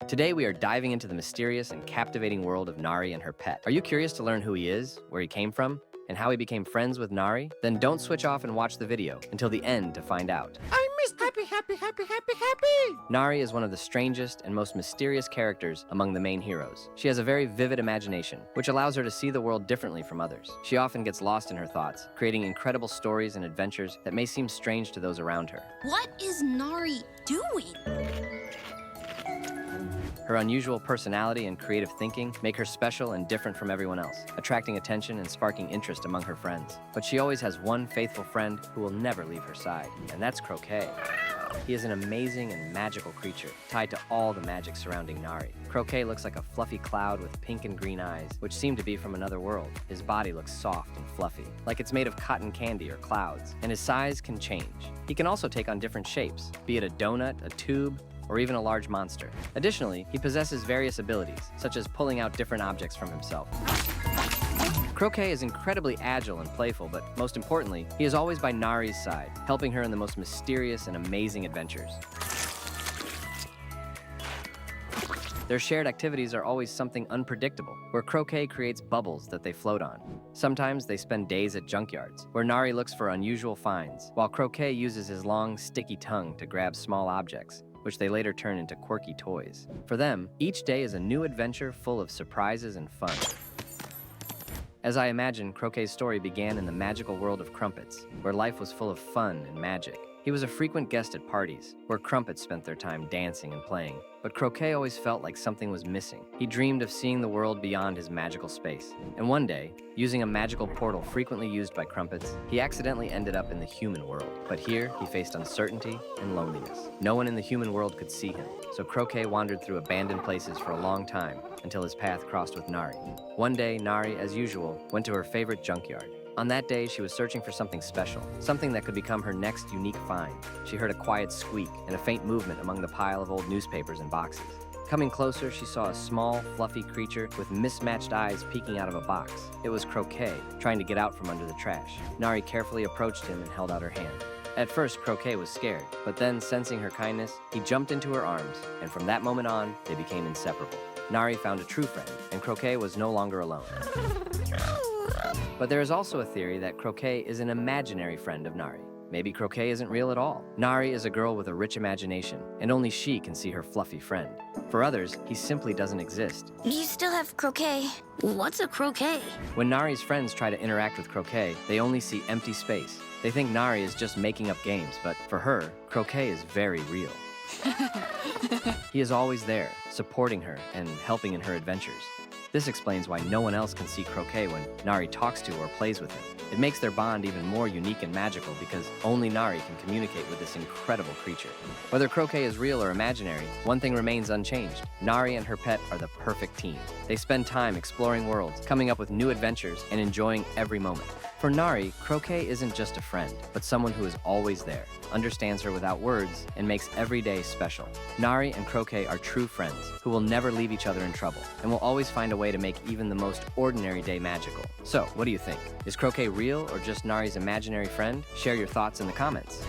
Today we are diving into the mysterious and captivating world of Nari and her pet. Are you curious to learn who he is, where he came from, and how he became friends with Nari? Then don't switch off and watch the video until the end to find out. I missed happy. Nari is one of the strangest and most mysterious characters among the main heroes. She has a very vivid imagination, which allows her to see the world differently from others. She often gets lost in her thoughts, creating incredible stories and adventures that may seem strange to those around her. What is Nari doing? Her unusual personality and creative thinking make her special and different from everyone else, attracting attention and sparking interest among her friends. But she always has one faithful friend who will never leave her side, and that's Croquet. He is an amazing and magical creature, tied to all the magic surrounding Nari. Croquet looks like a fluffy cloud with pink and green eyes, which seem to be from another world. His body looks soft and fluffy, like it's made of cotton candy or clouds, and his size can change. He can also take on different shapes, be it a donut, a tube, or even a large monster. Additionally, he possesses various abilities, such as pulling out different objects from himself. Croquet is incredibly agile and playful, but most importantly, he is always by Nari's side, helping her in the most mysterious and amazing adventures. Their shared activities are always something unpredictable, where Croquet creates bubbles that they float on. Sometimes they spend days at junkyards, where Nari looks for unusual finds, while Croquet uses his long, sticky tongue to grab small objects, which they later turn into quirky toys. For them, each day is a new adventure full of surprises and fun. As I imagine, Croquet's story began in the magical world of Crumpets, where life was full of fun and magic. He was a frequent guest at parties, where Crumpets spent their time dancing and playing. But Croquet always felt like something was missing. He dreamed of seeing the world beyond his magical space. And one day, using a magical portal frequently used by Crumpets, he accidentally ended up in the human world. But here, he faced uncertainty and loneliness. No one in the human world could see him, so Croquet wandered through abandoned places for a long time until his path crossed with Nari. One day, Nari, as usual, went to her favorite junkyard. On that day, she was searching for something special, something that could become her next unique find. She heard a quiet squeak and a faint movement among the pile of old newspapers and boxes. Coming closer, she saw a small, fluffy creature with mismatched eyes peeking out of a box. It was Croquet, trying to get out from under the trash. Nari carefully approached him and held out her hand. At first, Croquet was scared, but then, sensing her kindness, he jumped into her arms, and from that moment on, they became inseparable. Nari found a true friend, and Croquet was no longer alone. But there is also a theory that Croquet is an imaginary friend of Nari. Maybe Croquet isn't real at all. Nari is a girl with a rich imagination, and only she can see her fluffy friend. For others, he simply doesn't exist. You still have Croquet. What's a Croquet? When Nari's friends try to interact with Croquet, they only see empty space. They think Nari is just making up games, but for her, Croquet is very real. He is always there, supporting her and helping in her adventures. This explains why no one else can see Croquet when Nari talks to or plays with him. It makes their bond even more unique and magical because only Nari can communicate with this incredible creature. Whether Croquet is real or imaginary, one thing remains unchanged. Nari and her pet are the perfect team. They spend time exploring worlds, coming up with new adventures, and enjoying every moment. For Nari, Croquet isn't just a friend, but someone who is always there, understands her without words, and makes every day special. Nari and Croquet are true friends who will never leave each other in trouble and will always find a way to make even the most ordinary day magical. So, what do you think? Is Croquet real or just Nari's imaginary friend? Share your thoughts in the comments.